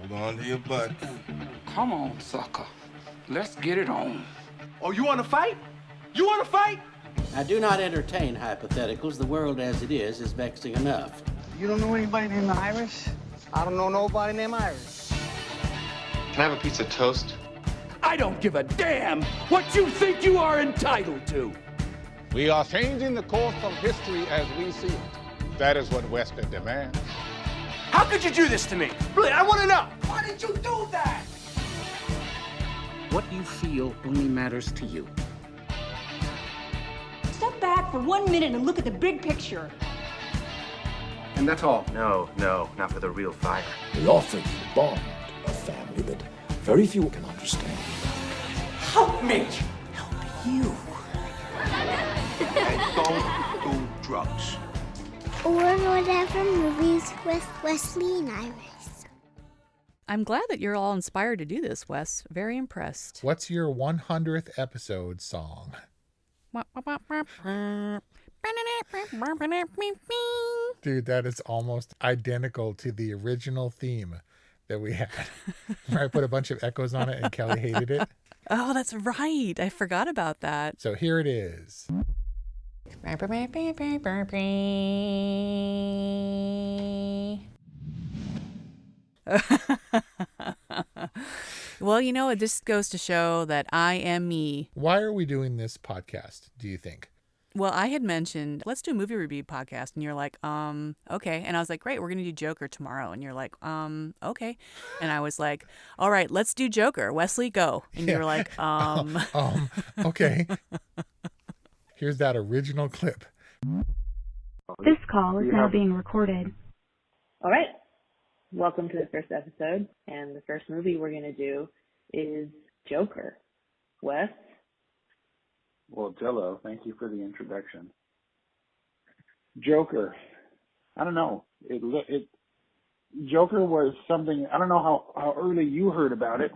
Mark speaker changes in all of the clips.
Speaker 1: Hold on to your butt.
Speaker 2: Come on, sucker. Let's get it on.
Speaker 3: Oh, you want to fight? You want to fight?
Speaker 4: I do not entertain hypotheticals. The world as it is vexing enough.
Speaker 5: You don't know anybody named Iris? I don't know nobody named Iris.
Speaker 6: Can I have a piece of toast?
Speaker 2: I don't give a damn what you think you are entitled to.
Speaker 7: We are changing the course of history as we see it. That is what Western demands.
Speaker 3: How could you do this to me? Really, I want to know.
Speaker 2: Why did you do that? What you feel only matters to you.
Speaker 8: Step back for 1 minute and look at the big picture.
Speaker 3: And that's all.
Speaker 6: No, not for the real fire.
Speaker 9: We offer you a bond, a family that very few can understand.
Speaker 3: Help me.
Speaker 2: Help you.
Speaker 3: And don't do drugs.
Speaker 10: Or whatever movies with Wesley and Iris.
Speaker 11: I'm glad that you're all inspired to do this, Wes. Very impressed.
Speaker 12: What's your 100th episode song? Dude, that is almost identical to the original theme that we had. Where I put a bunch of echoes on it and Kelly hated it.
Speaker 11: Oh, that's right. I forgot about that.
Speaker 12: So here it is.
Speaker 11: Well, you know, it just goes to show that I am me.
Speaker 12: Why are we doing this podcast, do you think?
Speaker 11: Well, I had mentioned, let's do a movie review podcast. And you're like, okay. And I was like, great, we're going to do Joker tomorrow. And you're like, okay. And I was like, all right, let's do Joker. Wesley, go. And you were like,
Speaker 12: okay. Here's that original clip.
Speaker 13: This call is now being recorded.
Speaker 14: All right. Welcome to the first episode. And the first movie we're going to do is Joker. Wes?
Speaker 15: Well, Jello, thank you for the introduction. Joker. I don't know. Joker was something, I don't know how early you heard about it.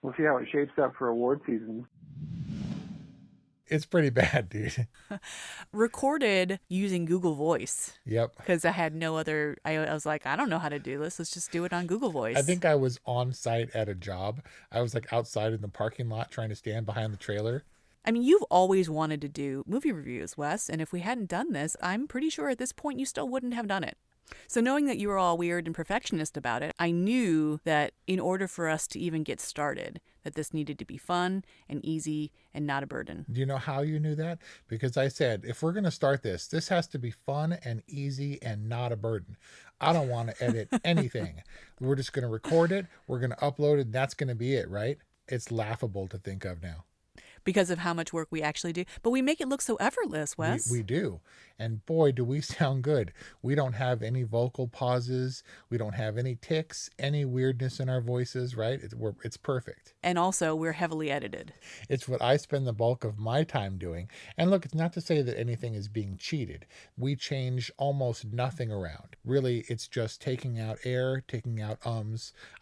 Speaker 15: We'll see how it shapes up for award season.
Speaker 12: It's pretty bad, dude.
Speaker 11: Recorded using Google Voice.
Speaker 12: Yep.
Speaker 11: Because I had no other, I was like, I don't know how to do this. Let's just do it on Google Voice.
Speaker 12: I think I was on site at a job. I was like outside in the parking lot trying to stand behind the trailer.
Speaker 11: I mean, you've always wanted to do movie reviews, Wes. And if we hadn't done this, I'm pretty sure at this point you still wouldn't have done it. So knowing that you were all weird and perfectionist about it, I knew that in order for us to even get started, that this needed to be fun and easy and not a burden.
Speaker 12: Do you know how you knew that? Because I said, if we're going to start this has to be fun and easy and not a burden. I don't want to edit anything. We're just going to record it. We're going to upload it. And that's going to be it, right? It's laughable to think of now.
Speaker 11: Because of how much work we actually do. But we make it look so effortless, Wes.
Speaker 12: We do. And boy, do we sound good. We don't have any vocal pauses. We don't have any tics, any weirdness in our voices, right? It's perfect.
Speaker 11: And also, we're heavily edited.
Speaker 12: It's what I spend the bulk of my time doing. And look, it's not to say that anything is being cheated. We change almost nothing around. Really, it's just taking out air, taking out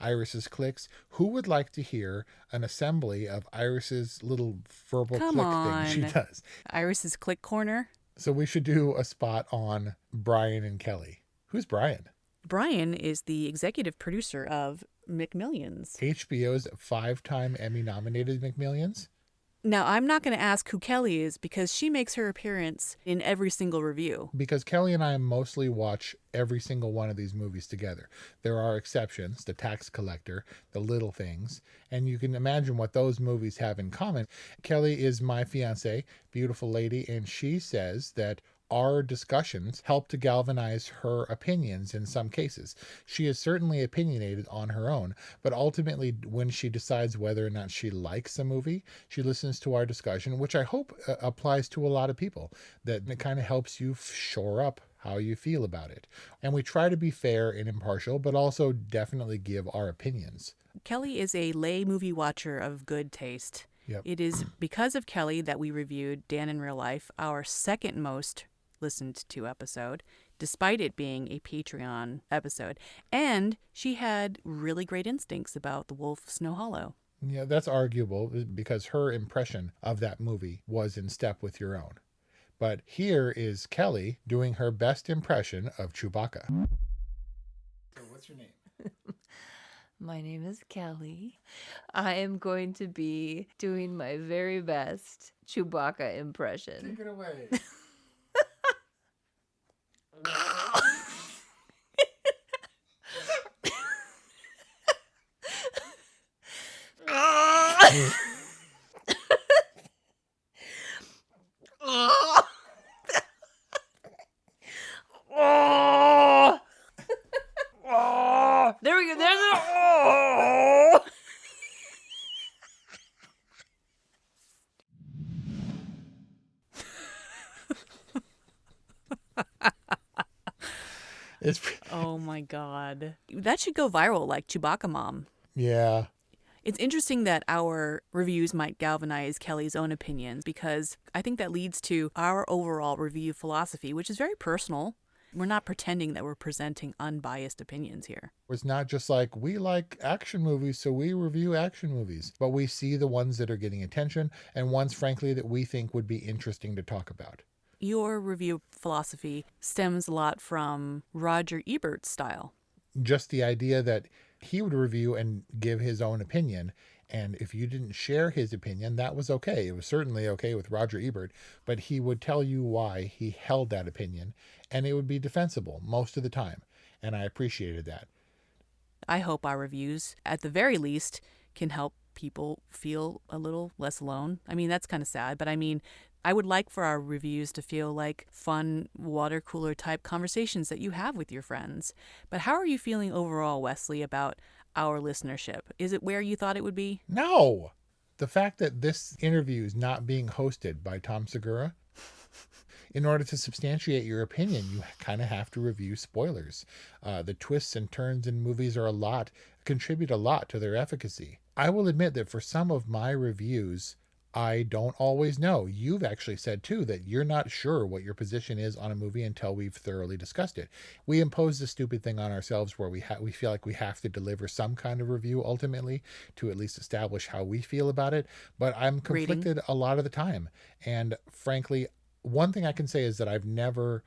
Speaker 12: Iris's clicks. Who would like to hear an assembly of Iris's little verbal click thing she does?
Speaker 11: Iris's click corner.
Speaker 12: So we should do a spot on Brian and Kelly. Who's Brian?
Speaker 11: Brian is the executive producer of McMillions.
Speaker 12: HBO's 5-time Emmy-nominated McMillions.
Speaker 11: Now, I'm not going to ask who Kelly is because she makes her appearance in every single review.
Speaker 12: Because Kelly and I mostly watch every single one of these movies together. There are exceptions, The Tax Collector, The Little Things, and you can imagine what those movies have in common. Kelly is my fiance, beautiful lady, and she says that our discussions help to galvanize her opinions in some cases. She is certainly opinionated on her own, but ultimately when she decides whether or not she likes a movie, she listens to our discussion, which I hope applies to a lot of people, that it kind of helps you shore up how you feel about it. And we try to be fair and impartial, but also definitely give our opinions.
Speaker 11: Kelly is a lay movie watcher of good taste.
Speaker 12: Yep.
Speaker 11: It is because of Kelly that we reviewed Dan in Real Life, our second most listened to episode, despite it being a Patreon episode. And she had really great instincts about The Wolf of Snow Hollow.
Speaker 12: Yeah, that's arguable because her impression of that movie was in step with your own. But here is Kelly doing her best impression of Chewbacca.
Speaker 16: So what's your name?
Speaker 1: My name is Kelly. I am going to be doing my very best Chewbacca impression.
Speaker 12: Take it away.
Speaker 1: There we go. There's it. Oh.
Speaker 11: Oh my God. That should go viral like Chewbacca Mom.
Speaker 12: Yeah.
Speaker 11: It's interesting that our reviews might galvanize Kelly's own opinions because I think that leads to our overall review philosophy, which is very personal. We're not pretending that we're presenting unbiased opinions here.
Speaker 12: It's not just like, we like action movies, so we review action movies. But we see the ones that are getting attention and ones, frankly, that we think would be interesting to talk about.
Speaker 11: Your review philosophy stems a lot from Roger Ebert's style.
Speaker 12: Just the idea that he would review and give his own opinion. And if you didn't share his opinion, that was okay. It was certainly okay with Roger Ebert, but he would tell you why he held that opinion, and it would be defensible most of the time. And I appreciated that.
Speaker 11: I hope our reviews, at the very least, can help people feel a little less alone. I mean, that's kind of sad, but I mean, I would like for our reviews to feel like fun water cooler type conversations that you have with your friends. But how are you feeling overall, Wesley, about our listenership? Is it where you thought it would be?
Speaker 12: No. The fact that this interview is not being hosted by Tom Segura, in order to substantiate your opinion, you kind of have to review spoilers. The twists and turns in movies contribute a lot to their efficacy. I will admit that for some of my reviews, I don't always know. You've actually said, too, that you're not sure what your position is on a movie until we've thoroughly discussed it. We impose this stupid thing on ourselves where we feel like we have to deliver some kind of review ultimately to at least establish how we feel about it. But I'm conflicted a lot of the time. And frankly, one thing I can say is that I've never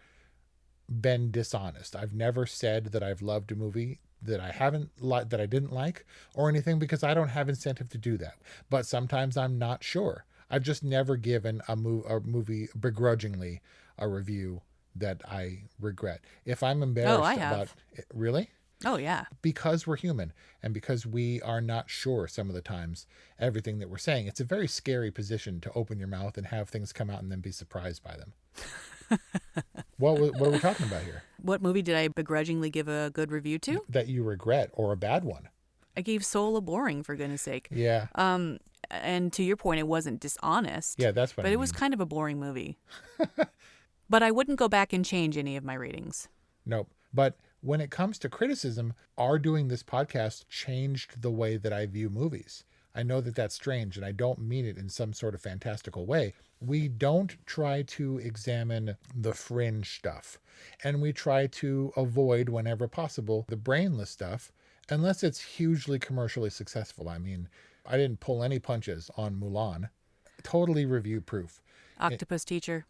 Speaker 12: been dishonest. I've never said that I've loved a movie that I didn't like or anything, because I don't have incentive to do that. But sometimes I'm not sure. I've just never given a movie begrudgingly a review that I regret. If I'm embarrassed about it, really?
Speaker 11: Oh, yeah.
Speaker 12: Because we're human and because we are not sure some of the times everything that we're saying. It's a very scary position to open your mouth and have things come out and then be surprised by them. What are we talking about here?
Speaker 11: What movie did I begrudgingly give a good review to?
Speaker 12: That you regret, or a bad one.
Speaker 11: I gave Soul a boring, for goodness sake.
Speaker 12: Yeah.
Speaker 11: And to your point, it wasn't dishonest.
Speaker 12: Yeah, that's what I mean.
Speaker 11: But it was kind of a boring movie. But I wouldn't go back and change any of my ratings.
Speaker 12: Nope. But when it comes to criticism, our doing this podcast changed the way that I view movies. I know that that's strange, and I don't mean it in some sort of fantastical way. We don't try to examine the fringe stuff, and we try to avoid, whenever possible, the brainless stuff, unless it's hugely commercially successful. I mean, I didn't pull any punches on Mulan. Totally review proof.
Speaker 11: Octopus Teacher.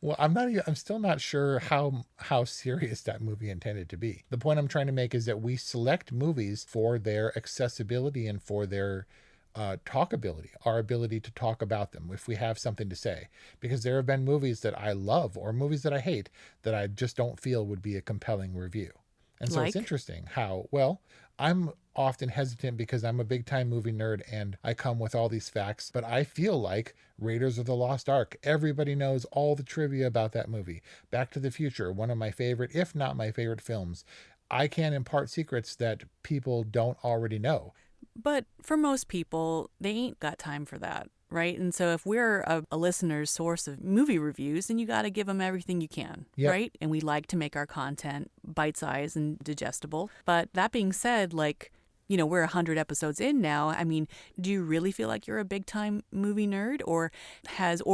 Speaker 12: Well, I'm still not sure how serious that movie intended to be. The point I'm trying to make is that we select movies for their accessibility and for their talkability, our ability to talk about them if we have something to say. Because there have been movies that I love or movies that I hate that I just don't feel would be a compelling review. And so It's interesting how, well, I'm often hesitant because I'm a big time movie nerd and I come with all these facts, but I feel like Raiders of the Lost Ark, everybody knows all the trivia about that movie. Back to the Future, one of my favorite, if not my favorite films. I can impart secrets that people don't already know.
Speaker 11: But for most people, they ain't got time for that, right? And so if we're a listener's source of movie reviews, then you got to give them everything you can, right? And we like to make our content bite-sized and digestible. But that being said, we're 100 episodes in now. I mean, do you really feel like you're a big-time movie nerd, or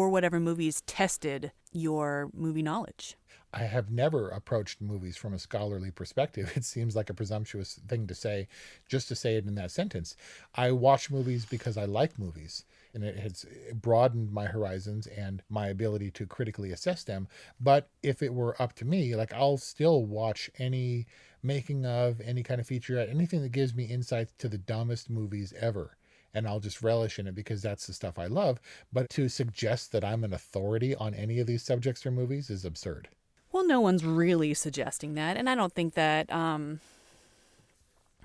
Speaker 11: whatever movies tested your movie knowledge?
Speaker 12: I have never approached movies from a scholarly perspective. It seems like a presumptuous thing to say, just to say it in that sentence. I watch movies because I like movies. and it has broadened my horizons and my ability to critically assess them. But if it were up to me, like, I'll still watch any making of, any kind of featurette, anything that gives me insights to the dumbest movies ever. And I'll just relish in it because that's the stuff I love. But to suggest that I'm an authority on any of these subjects or movies is absurd.
Speaker 11: Well, no one's really suggesting that. And I don't think that,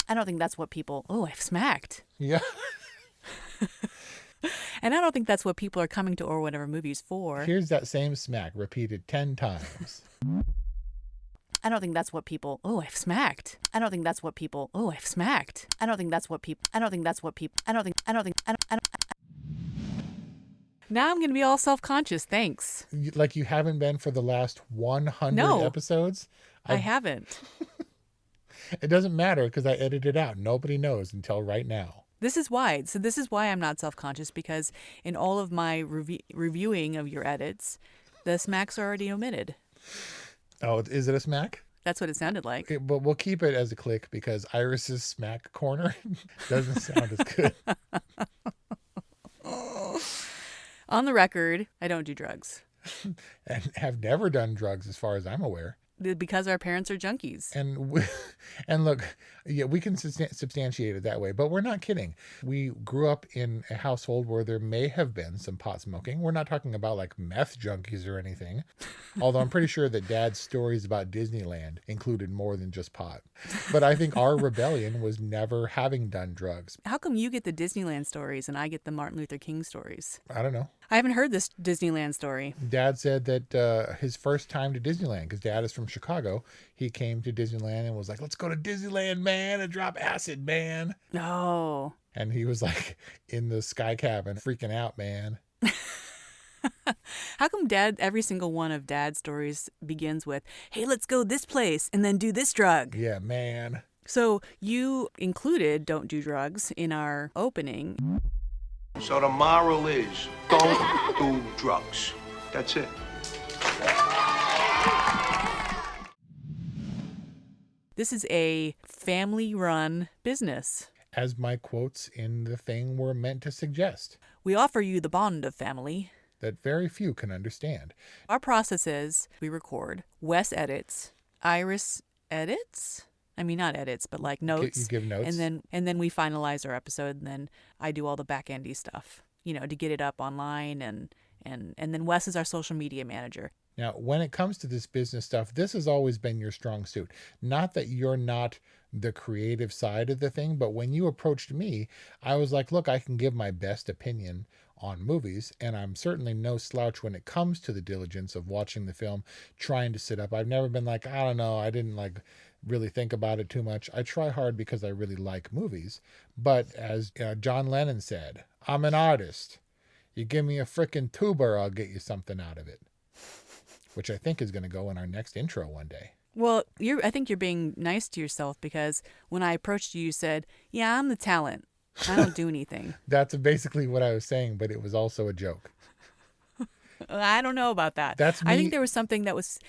Speaker 11: that's what people, I've smacked.
Speaker 12: Yeah.
Speaker 11: And I don't think that's what people are coming to Or Whatever Movies for.
Speaker 12: Here's that same smack repeated 10 times.
Speaker 11: I don't think that's what people, I've smacked. I don't think that's what people, I've smacked. I don't think that's what people, Now I'm going to be all self-conscious. Thanks.
Speaker 12: Like you haven't been for the last 100 episodes?
Speaker 11: I haven't.
Speaker 12: It doesn't matter because I edited it out. Nobody knows until right now.
Speaker 11: This is why. So this is why I'm not self-conscious, because in all of my reviewing of your edits, the smacks are already omitted.
Speaker 12: Oh, is it a smack?
Speaker 11: That's what it sounded like.
Speaker 12: Okay, but we'll keep it as a click because Iris's smack corner doesn't sound as good.
Speaker 11: On the record, I don't do drugs.
Speaker 12: And have never done drugs as far as I'm aware.
Speaker 11: Because our parents are junkies.
Speaker 12: And look, yeah, we can substantiate it that way, but we're not kidding. We grew up in a household where there may have been some pot smoking. We're not talking about like meth junkies or anything. Although I'm pretty sure that Dad's stories about Disneyland included more than just pot. But I think our rebellion was never having done drugs.
Speaker 11: How come you get the Disneyland stories and I get the Martin Luther King stories?
Speaker 12: I don't know.
Speaker 11: I haven't heard this Disneyland story.
Speaker 12: Dad said that his first time to Disneyland, because Dad is from Chicago, he came to Disneyland and was like, let's go to Disneyland, man, and drop acid, man.
Speaker 11: Oh.
Speaker 12: And he was like in the sky cabin freaking out, man.
Speaker 11: How come every single one of Dad's stories begins with, hey, let's go this place and then do this drug?
Speaker 12: Yeah, man.
Speaker 11: So you included Don't Do Drugs in our opening.
Speaker 3: So the moral is, don't do drugs. That's it.
Speaker 11: This is a family-run business.
Speaker 12: As my quotes in the thing were meant to suggest.
Speaker 11: We offer you the bond of family
Speaker 12: that very few can understand.
Speaker 11: Our process is we record, Wes edits, Iris edits. I mean, not edits, but like notes.
Speaker 12: You give notes.
Speaker 11: And then we finalize our episode, and then I do all the back-endy stuff, to get it up online, and then Wes is our social media manager.
Speaker 12: Now, when it comes to this business stuff, this has always been your strong suit. Not that you're not the creative side of the thing, but when you approached me, I was like, look, I can give my best opinion on movies, and I'm certainly no slouch when it comes to the diligence of watching the film, trying to sit up. I've never been like, I don't know, I didn't like really think about it too much. I try hard because I really like movies. But as John Lennon said, I'm an artist. You give me a frickin' tuba, I'll get you something out of it. Which I think is going to go in our next intro one day.
Speaker 11: Well, I think you're being nice to yourself, because when I approached you, you said, yeah, I'm the talent. I don't do anything.
Speaker 12: That's basically what I was saying, but it was also a joke.
Speaker 11: I don't know about that.
Speaker 12: That's me.
Speaker 11: I think there was something that was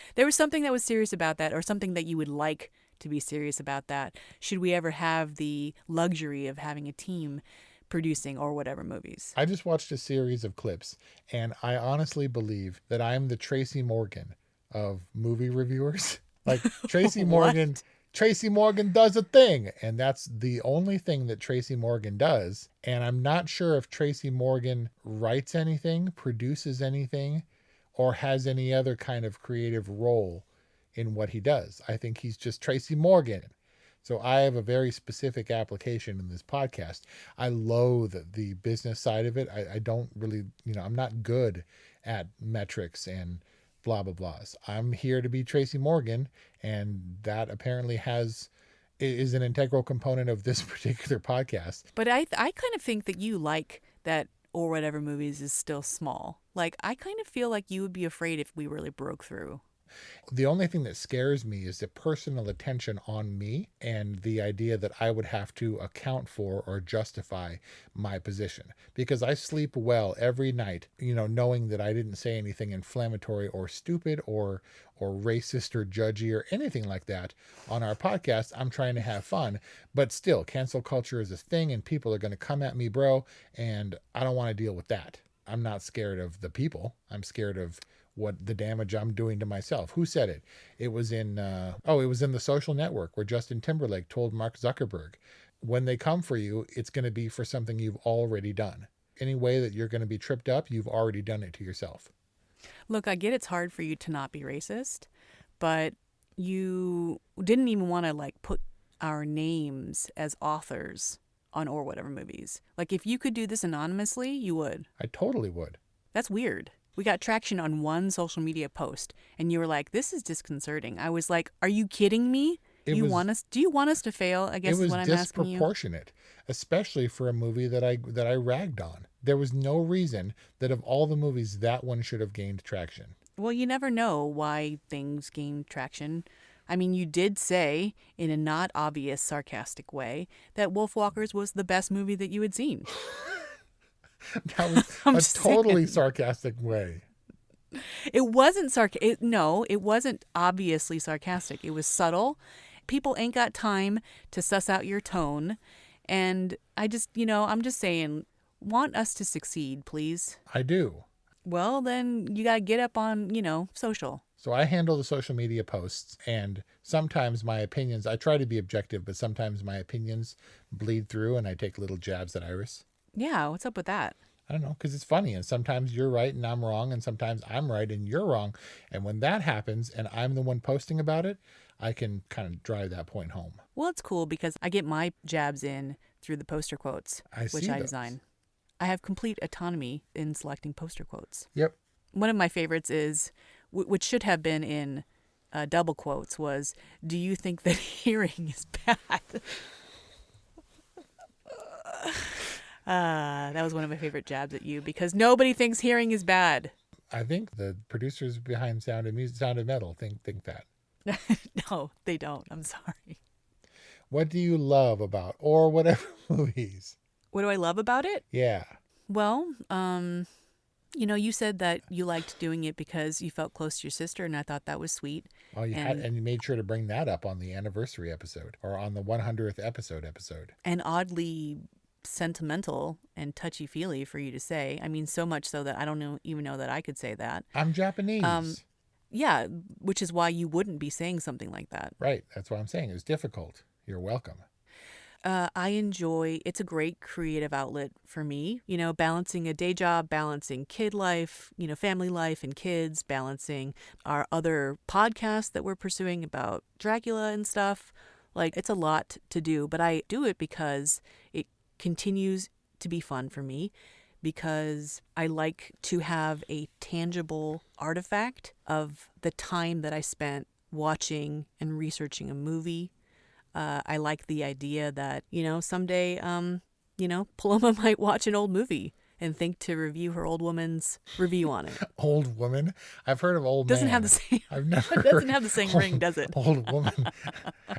Speaker 11: serious about that, or something that you would like to be serious about that. Should we ever have the luxury of having a team producing Or Whatever Movies?
Speaker 12: I just watched a series of clips, and I honestly believe that I'm the Tracy Morgan of movie reviewers. Like Tracy Morgan does a thing, and that's the only thing that Tracy Morgan does. And I'm not sure if Tracy Morgan writes anything, produces anything, or has any other kind of creative role in what he does. I think he's just Tracy Morgan. So I have a very specific application in this podcast. I loathe the business side of it. I don't really, I'm not good at metrics and blah, blah, blahs. I'm here to be Tracy Morgan, and that apparently is an integral component of this particular podcast.
Speaker 11: But I kind of think that you like that Or Whatever Movies is still small. Like, I kind of feel like you would be afraid if we really broke through.
Speaker 12: The only thing that scares me is the personal attention on me and the idea that I would have to account for or justify my position. Because I sleep well every night, knowing that I didn't say anything inflammatory or stupid or racist or judgy or anything like that on our podcast. I'm trying to have fun, but still, cancel culture is a thing and people are going to come at me, bro, and I don't want to deal with that. I'm not scared of the people. I'm scared of what the damage I'm doing to myself. Who said it? It was in The Social Network, where Justin Timberlake told Mark Zuckerberg, when they come for you, it's going to be for something you've already done. Any way that you're going to be tripped up, you've already done it to yourself.
Speaker 11: Look, I get it's hard for you to not be racist, but you didn't even want to put our names as authors on or whatever movies. If you could do this anonymously, you would.
Speaker 12: I totally would.
Speaker 11: That's weird. We got traction on one social media post, and you were like, this is disconcerting. I was like, are you kidding me? Do you want us to fail? I guess is what I'm asking you.
Speaker 12: It was disproportionate, especially for a movie that I ragged on. There was no reason that of all the movies, that one should have gained traction.
Speaker 11: Well, you never know why things gain traction. I mean, you did say, in a not obvious sarcastic way, that Wolfwalkers was the best movie that you had seen.
Speaker 12: That was a totally sarcastic way.
Speaker 11: It wasn't it wasn't obviously sarcastic. It was subtle. People ain't got time to suss out your tone. And I just, I'm just saying, want us to succeed, please.
Speaker 12: I do.
Speaker 11: Well, then you got to get up on, social.
Speaker 12: So I handle the social media posts, and sometimes my opinions, I try to be objective, but sometimes my opinions bleed through and I take little jabs at Iris.
Speaker 11: Yeah, what's up with that?
Speaker 12: I don't know, because it's funny, and sometimes you're right and I'm wrong, and sometimes I'm right and you're wrong. And when that happens and I'm the one posting about it, I can kind of drive that point home.
Speaker 11: Well, it's cool because I get my jabs in through the poster quotes, which I design. I have complete autonomy in selecting poster quotes.
Speaker 12: Yep.
Speaker 11: One of my favorites is, which should have been in double quotes, was, do you think that hearing is bad? That was one of my favorite jabs at you because nobody thinks hearing is bad.
Speaker 12: I think the producers behind Sound of Metal think that.
Speaker 11: No, they don't. I'm sorry.
Speaker 12: What do you love about or whatever movies?
Speaker 11: What do I love about it?
Speaker 12: Yeah.
Speaker 11: Well, you said that you liked doing it because you felt close to your sister, and I thought that was sweet.
Speaker 12: Oh, and you made sure to bring that up on the anniversary episode or on the 100th episode. And
Speaker 11: oddly sentimental and touchy-feely for you to say. I mean, so much so that I don't even know that I could say that.
Speaker 12: I'm Japanese.
Speaker 11: Yeah, which is why you wouldn't be saying something like that.
Speaker 12: Right. That's what I'm saying. It was difficult. You're welcome.
Speaker 11: It's a great creative outlet for me, balancing a day job, balancing kid life, family life and kids, balancing our other podcasts that we're pursuing about Dracula and stuff. It's a lot to do, but I do it because it continues to be fun for me, because I like to have a tangible artifact of the time that I spent watching and researching a movie. I like the idea that, someday, Paloma might watch an old movie and think to review her old woman's review on it.
Speaker 12: Old woman? I've heard of old
Speaker 11: doesn't
Speaker 12: man.
Speaker 11: Have the same.
Speaker 12: I've never.
Speaker 11: It doesn't have the same ring, does it?
Speaker 12: Old woman.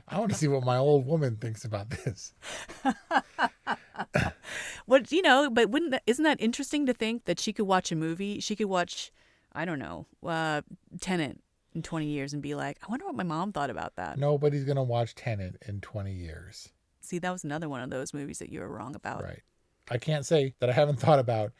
Speaker 12: I want to see what my old woman thinks about this.
Speaker 11: But isn't that interesting to think that she could watch a movie? She could watch, I don't know, Tenet in 20 years and be like, I wonder what my mom thought about that.
Speaker 12: Nobody's going to watch Tenet in 20 years.
Speaker 11: See, that was another one of those movies that you were wrong about.
Speaker 12: Right. I can't say that I haven't thought about,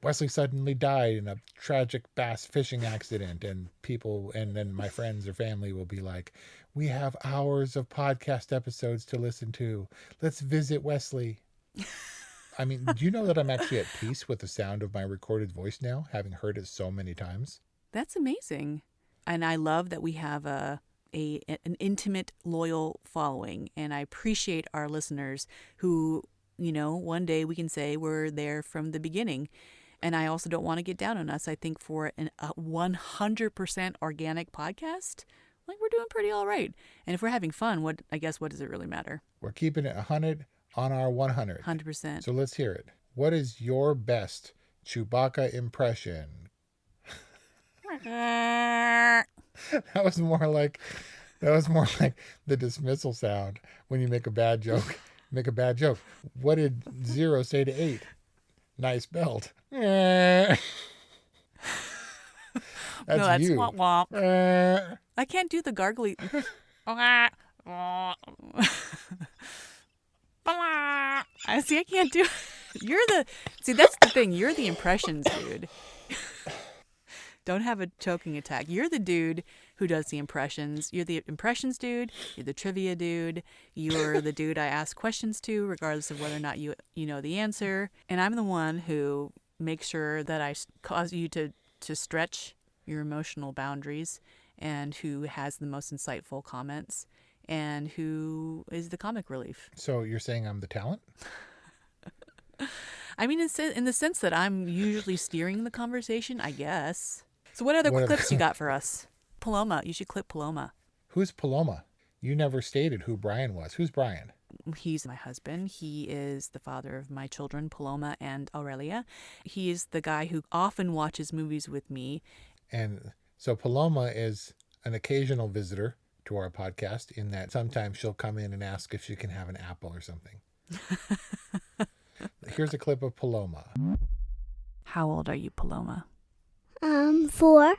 Speaker 12: Wesley suddenly died in a tragic bass fishing accident, and people, and then my friends or family will be like, we have hours of podcast episodes to listen to. Let's visit Wesley. I mean, do you know that I'm actually at peace with the sound of my recorded voice now, having heard it so many times?
Speaker 11: That's amazing. And I love that we have an intimate, loyal following. And I appreciate our listeners who, one day we can say we're there from the beginning. And I also don't want to get down on us. I think for a 100% organic podcast, we're doing pretty all right. And if we're having fun, what does it really matter?
Speaker 12: We're keeping it 100 on our 100.
Speaker 11: 100%.
Speaker 12: So let's hear it. What is your best Chewbacca impression? That was more like the dismissal sound when you make a bad joke. Make a bad joke. What did 0 say to 8? Nice belt. That's
Speaker 11: no, that's
Speaker 12: you.
Speaker 11: womp womp. I can't do the gargly. I see. I can't do. That's the thing. You're the impressions dude. Don't have a choking attack. You're the dude who does the impressions. You're the impressions dude. You're the trivia dude. You're the dude I ask questions to, regardless of whether or not you know the answer. And I'm the one who makes sure that I cause you to stretch your emotional boundaries, and who has the most insightful comments, and who is the comic relief.
Speaker 12: So you're saying I'm the talent?
Speaker 11: I mean, in the sense that I'm usually steering the conversation, I guess. So what other clips you got for us? Paloma. You should clip Paloma.
Speaker 12: Who's Paloma? You never stated who Brian was. Who's Brian?
Speaker 11: He's my husband. He is the father of my children, Paloma and Aurelia. He is the guy who often watches movies with me.
Speaker 12: And so Paloma is an occasional visitor to our podcast, in that sometimes she'll come in and ask if she can have an apple or something. Here's a clip of Paloma.
Speaker 11: How old are you, Paloma?
Speaker 10: 4.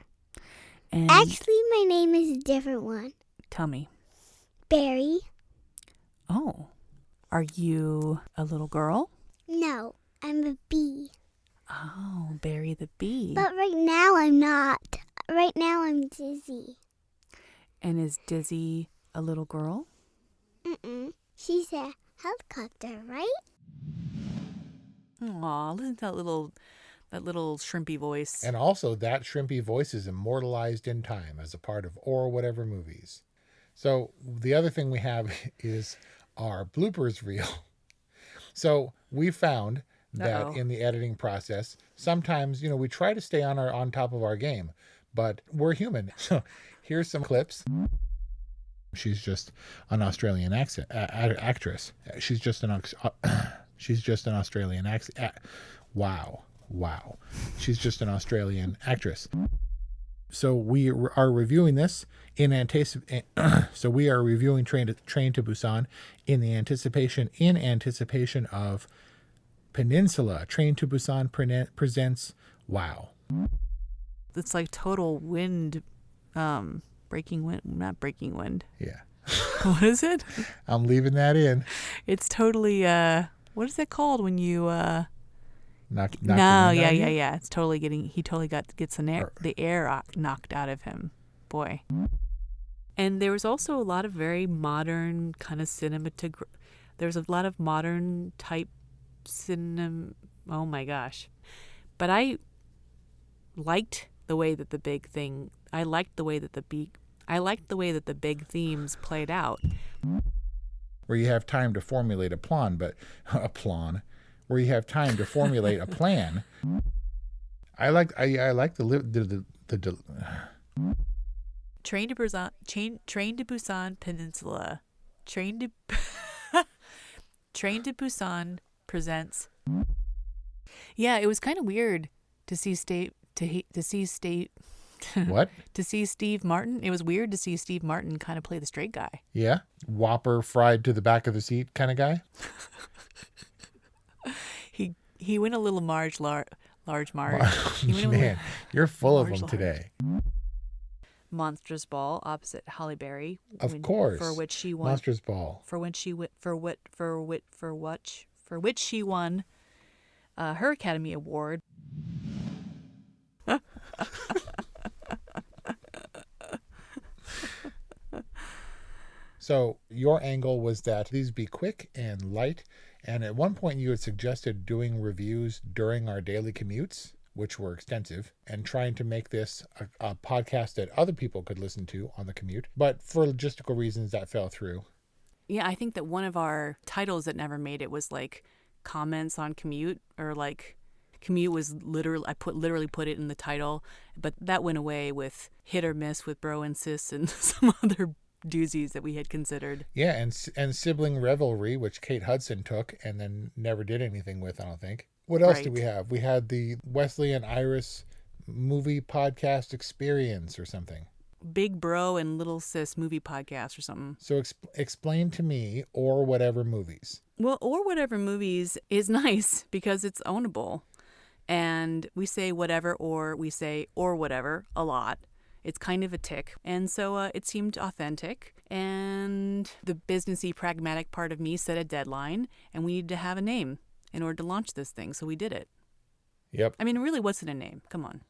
Speaker 11: And
Speaker 10: Actually, my name is a different one.
Speaker 11: tell me.
Speaker 10: Barry.
Speaker 11: Oh, are you a little girl?
Speaker 10: No, I'm a bee.
Speaker 11: Oh, Barry the bee.
Speaker 10: But right now I'm not. Right now I'm Dizzy.
Speaker 11: And is Dizzy a little girl?
Speaker 10: She's a helicopter, right?
Speaker 11: Aw, listen to that little shrimpy voice.
Speaker 12: And also, that shrimpy voice is immortalized in time as a part of Or Whatever movies. So the other thing we have is our bloopers reel. So we found that in the editing process, sometimes, we try to stay on top of our game, but we're human. So here's some clips. She's just an Australian actress. She's just an Australian Wow. She's just an Australian actress. So we are reviewing this in anticipation. So we are reviewing Train to Busan in anticipation of Peninsula. Train to Busan presents Wow.
Speaker 11: It's like total wind, breaking wind, not breaking wind.
Speaker 12: Yeah.
Speaker 11: What is it?
Speaker 12: I'm leaving that in.
Speaker 11: It's totally, what is it called when you,
Speaker 12: knock
Speaker 11: no, yeah. It's totally gets the air knocked out of him. Boy. And there was also a lot of very modern kind of there's a lot of modern type cinema. Oh my gosh. But I liked the way that the big themes played out.
Speaker 12: Where you have time to formulate a plan. Where you have time to formulate a plan. I like the
Speaker 11: Train to Busan Peninsula. Train to Busan presents. Yeah, it was kind of weird to see
Speaker 12: What?
Speaker 11: To see Steve Martin. It was weird to see Steve Martin kind of play the straight guy.
Speaker 12: Yeah, Whopper fried to the back of the seat kind of guy.
Speaker 11: He went a little large Marge.
Speaker 12: Man, you're full of them today.
Speaker 11: Monsters Ball opposite Halle Berry.
Speaker 12: Of course.
Speaker 11: For which she won.
Speaker 12: Monsters Ball.
Speaker 11: For which she won her Academy Award.
Speaker 12: So your angle was that these be quick and light, and at one point you had suggested doing reviews during our daily commutes, which were extensive, and trying to make this a podcast that other people could listen to on the commute. But for logistical reasons, that fell through.
Speaker 11: Yeah, I think that one of our titles that never made it was like comments on commute, or like commute was literally, I literally put it in the title, but that went away with hit or miss with bro and sis and some other doozies that we had considered.
Speaker 12: Yeah, and sibling revelry, which Kate Hudson took and then never did anything with, I don't think. What else did we have? We had the Wesley and Iris movie podcast experience or something.
Speaker 11: Big Bro and Little Sis movie podcast or something.
Speaker 12: So explain to me or whatever movies.
Speaker 11: Well, or whatever movies is nice because it's ownable. And we say whatever or we say or whatever a lot. It's kind of a tick. And so it seemed authentic. And the businessy, pragmatic part of me set a deadline. And we needed to have a name in order to launch this thing. So we did it.
Speaker 12: Yep.
Speaker 11: I mean, really, what's in a name? Come on.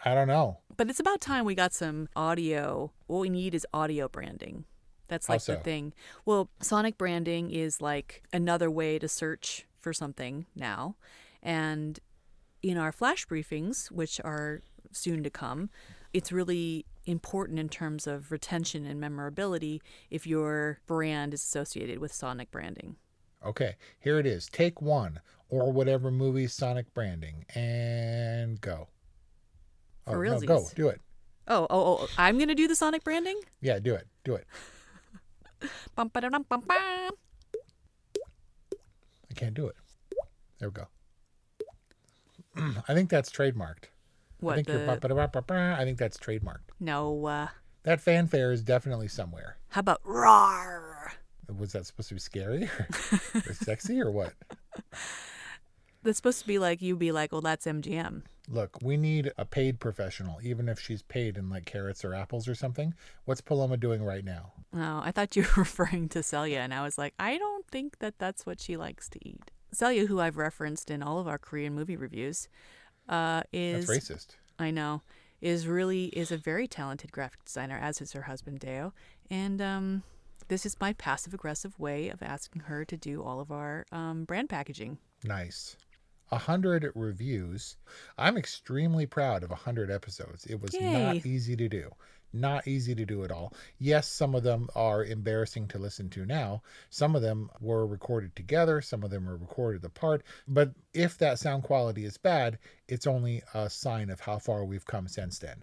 Speaker 12: I don't know.
Speaker 11: But it's about time we got some audio. What we need is audio branding. That's like
Speaker 12: Also,
Speaker 11: the thing. Well, sonic branding is like another way to search for something now. And in our flash briefings, which are soon to come, it's really important in terms of retention and memorability if your brand is associated with sonic branding.
Speaker 12: Okay, here it is. Take one, or whatever movie sonic branding, and go.
Speaker 11: For
Speaker 12: no,
Speaker 11: realsies.
Speaker 12: go. Do it.
Speaker 11: Oh, I'm going to do the sonic branding?
Speaker 12: Yeah, do it. Do it.
Speaker 11: Bum, ba-da-dum, bum, bam.
Speaker 12: I can't do it. There we go. I think that's trademarked.
Speaker 11: What,
Speaker 12: I think I think that's trademarked.
Speaker 11: No.
Speaker 12: That fanfare is definitely somewhere.
Speaker 11: How about roar?
Speaker 12: Was that supposed to be scary or sexy or what?
Speaker 11: That's supposed to be like, you'd be like, well, that's MGM.
Speaker 12: Look, we need a paid professional, even if she's paid in like carrots or apples or something. What's Paloma doing right now?
Speaker 11: Oh, I thought you were referring to Celia, and I was like, I don't think that that's what she likes to eat. Celia, who I've referenced in all of our Korean movie reviews, is...
Speaker 12: That's racist.
Speaker 11: I know. Is a very talented graphic designer, as is her husband, Deo. And this is my passive-aggressive way of asking her to do all of our brand packaging.
Speaker 12: Nice. 100 reviews. I'm extremely proud of 100 episodes. It was not easy to do. Not easy to do at all. Yes, some of them are embarrassing to listen to now. Some of them were recorded together. Some of them were recorded apart. But if that sound quality is bad, it's only a sign of how far we've come since then.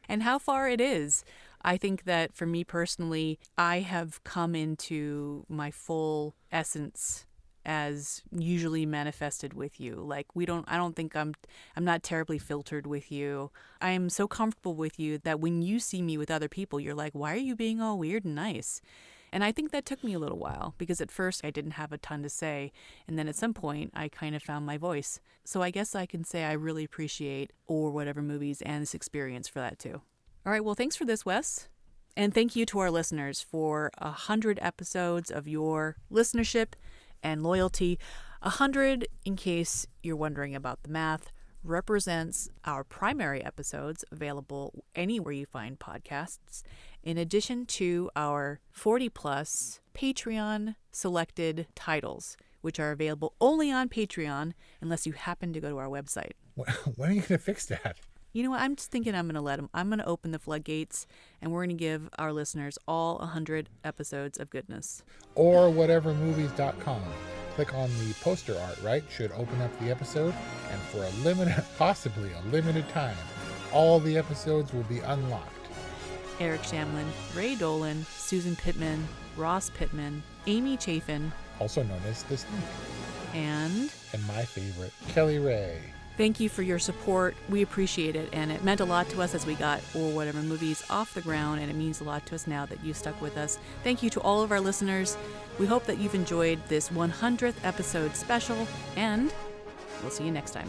Speaker 11: And how far it is. I think that for me personally, I have come into my full essence as usually manifested with you. Like I don't think I'm not terribly filtered with you. I am so comfortable with you that when you see me with other people, you're like, why are you being all weird and nice? And I think that took me a little while because at first I didn't have a ton to say. And then at some point I kind of found my voice. So I guess I can say I really appreciate or whatever movies and this experience for that too. All right. Well, thanks for this, Wes. And thank you to our listeners for 100 episodes of your listenership and loyalty. 100, in case you're wondering about the math, represents our primary episodes available anywhere you find podcasts, in addition to our 40-plus Patreon selected titles, which are available only on Patreon unless you happen to go to our website.
Speaker 12: When are you going to fix that?
Speaker 11: You know what? I'm just thinking I'm going to open the floodgates, and we're going to give our listeners all 100 episodes of goodness.
Speaker 12: Or whatevermovies.com. Click on the poster art, right? Should open up the episode, and for possibly a limited time, all the episodes will be unlocked.
Speaker 11: Eric Shamlin, Ray Dolan, Susan Pittman, Ross Pittman, Amy Chafin,
Speaker 12: also known as The Sneak,
Speaker 11: and
Speaker 12: my favorite, Kelly Ray.
Speaker 11: Thank you for your support. We appreciate it, and it meant a lot to us as we got or whatever movies off the ground, and it means a lot to us now that you stuck with us. Thank you to all of our listeners. We hope that you've enjoyed this 100th episode special, and we'll see you next time.